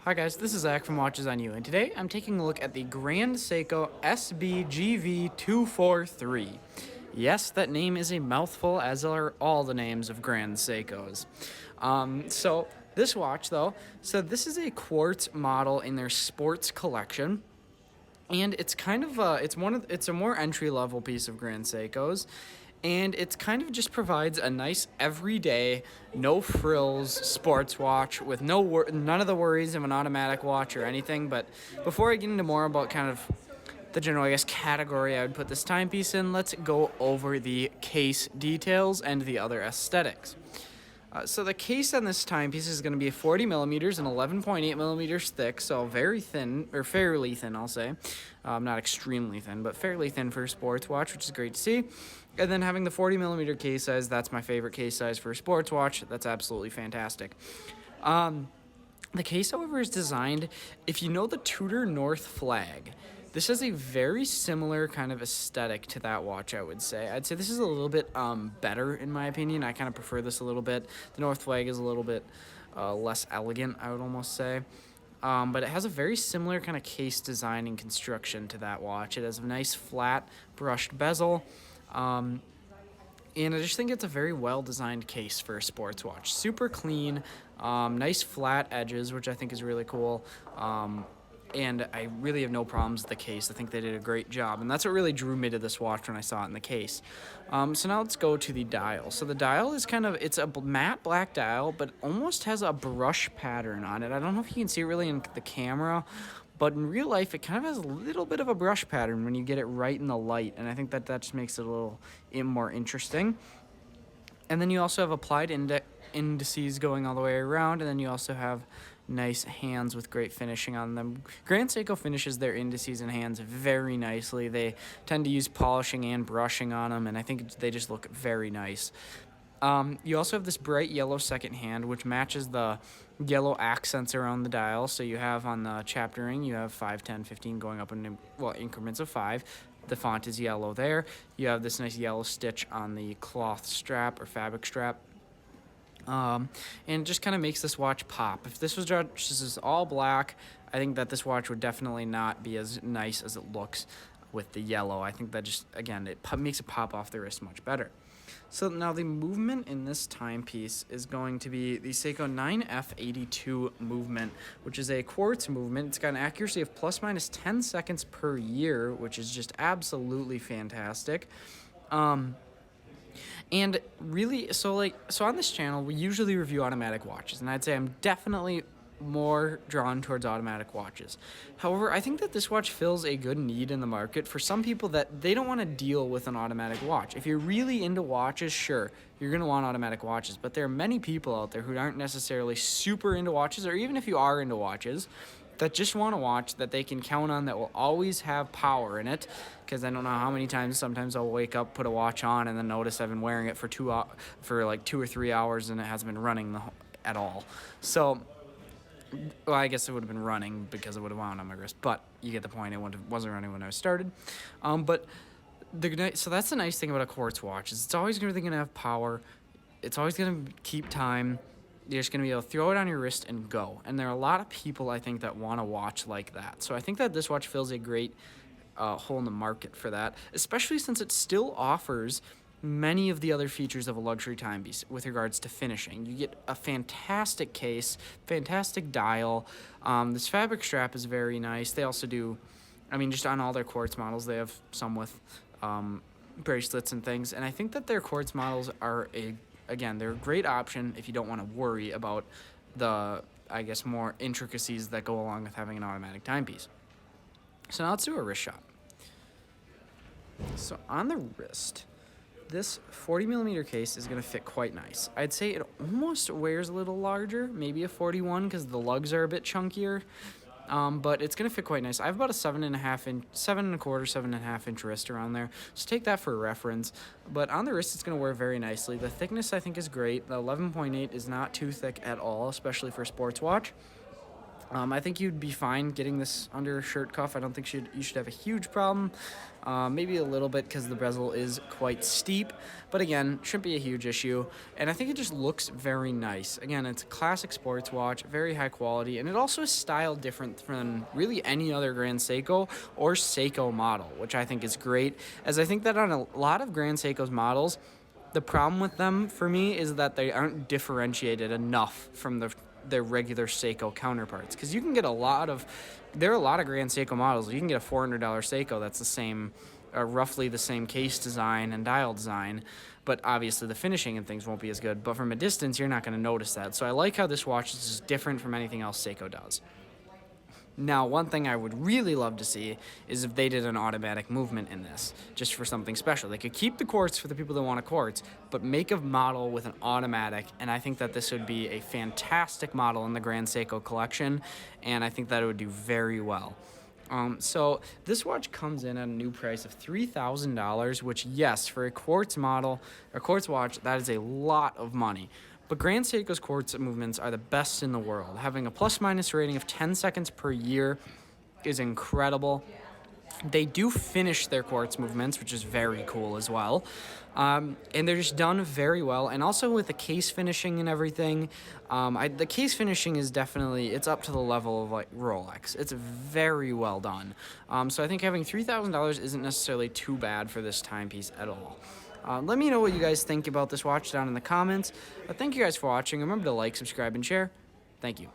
Hi guys, this is Zach from Watches on You, and today I'm taking a look at the Grand Seiko SBGV243. Yes, that name is a mouthful, as are all the names of Grand Seikos. So this watch, though, this is a Quartz model in their sports collection. And it's kind of it's a more entry level piece of Grand Seiko's, and it's kind of just provides a nice everyday, no frills sports watch with none of the worries of an automatic watch or anything. But before I get into more about kind of the general, I guess, category I would put this timepiece in, let's go over the case details and the other aesthetics. So the case on this timepiece is going to be 40 millimeters and 11.8 millimeters thick, so very thin, or fairly thin, I'll say. Not extremely thin, but fairly thin for a sports watch, which is great to see. And then having the 40 millimeter case size, that's my favorite case size for a sports watch. That's absolutely fantastic. The case, however, is designed, if you know the Tudor North flag, this has a very similar kind of aesthetic to that watch, I would say. I'd say this is a little bit better, in my opinion. I kind of prefer this a little bit. The North flag is a little bit less elegant, I would almost say. But it has a very similar kind of case design and construction to that watch. It has a nice flat brushed bezel. And I just think it's a very well-designed case for a sports watch. Super clean, nice flat edges, which I think is really cool. And I really have no problems with the case. I think they did a great job, and that's what really drew me to this watch when I saw it in the case. So now let's go to the dial. So the dial is it's a matte black dial, but almost has a brush pattern on it. I don't know if you can see it really in the camera, but in real life, it kind of has a little bit of a brush pattern when you get it right in the light, and I think that just makes it a little more interesting. And then you also have applied indices going all the way around, and then you also have nice hands with great finishing on them. Grand Seiko finishes their indices and hands very nicely. They tend to use polishing and brushing on them, and I think they just look very nice. You also have this bright yellow second hand, which matches the yellow accents around the dial. So you have on the chapter ring, you have 5, 10, 15 going up in increments of 5. The font is yellow there. You have this nice yellow stitch on the cloth strap or fabric strap. And it just kind of makes this watch pop. If this was just all black, I think that this watch would definitely not be as nice as it looks with the yellow. I think that just, again, it makes it pop off the wrist much better. So now the movement in this timepiece is going to be the Seiko 9F82 movement, which is a quartz movement. It's got an accuracy of plus minus 10 seconds per year, which is just absolutely fantastic. And really, so on this channel, we usually review automatic watches, and I'd say I'm definitely more drawn towards automatic watches. However, I think that this watch fills a good need in the market for some people that they don't want to deal with an automatic watch. If you're really into watches, sure, you're going to want automatic watches, but there are many people out there who aren't necessarily super into watches, or even if you are into watches, that just want a watch that they can count on that will always have power in it, because I don't know how many times sometimes I'll wake up, put a watch on, and then notice I've been wearing it for like 2 or 3 hours and it hasn't been running at all. So, well, I guess it would have been running because it would have wound on my wrist, but you get the point. It wasn't running when I started. So that's the nice thing about a quartz watch is it's always going to have power. It's always going to keep time. You're just going to be able to throw it on your wrist and go. And there are a lot of people, I think, that want a watch like that. So I think that this watch fills a great hole in the market for that, especially since it still offers many of the other features of a luxury timepiece with regards to finishing. You get a fantastic case, fantastic dial. This fabric strap is very nice. They also do, just on all their quartz models, they have some with bracelets and things. And I think that their quartz models are they're a great option if you don't want to worry about the, more intricacies that go along with having an automatic timepiece. So now let's do a wrist shot. So on the wrist, this 40 millimeter case is going to fit quite nice. I'd say it almost wears a little larger, maybe a 41 because the lugs are a bit chunkier. But it's going to fit quite nice. I have about a 7.25 inch wrist around there. So take that for a reference. But on the wrist, it's going to wear very nicely. The thickness, I think, is great. The 11.8 is not too thick at all, especially for a sports watch. I think you'd be fine getting this under a shirt cuff. I don't think you should have a huge problem. Maybe a little bit because the bezel is quite steep, but again, shouldn't be a huge issue. And I think it just looks very nice. Again, it's a classic sports watch, very high quality, and it also is styled different from really any other Grand Seiko or Seiko model, which I think is great, as I think that on a lot of Grand Seiko's models, the problem with them for me is that they aren't differentiated enough from their regular Seiko counterparts, because you can get there are a lot of Grand Seiko models. You can get a $400 Seiko that's the same, roughly the same case design and dial design, but obviously the finishing and things won't be as good. But from a distance, you're not going to notice that. So I like how this watch is just different from anything else Seiko does. Now, one thing I would really love to see is if they did an automatic movement in this, just for something special. They could keep the quartz for the people that want a quartz, but make a model with an automatic, and I think that this would be a fantastic model in the Grand Seiko collection, and I think that it would do very well. So this watch comes in at a new price of $3,000, which, yes, for a quartz model, a quartz watch, that is a lot of money. But Grand Seiko's quartz movements are the best in the world. Having a plus-minus rating of 10 seconds per year is incredible. They do finish their quartz movements, which is very cool as well. And they're just done very well. And also with the case finishing and everything, the case finishing is definitely, it's up to the level of like Rolex. It's very well done. So I think having $3,000 isn't necessarily too bad for this timepiece at all. Let me know what you guys think about this watch down in the comments. Thank you guys for watching. Remember to like, subscribe, and share. Thank you.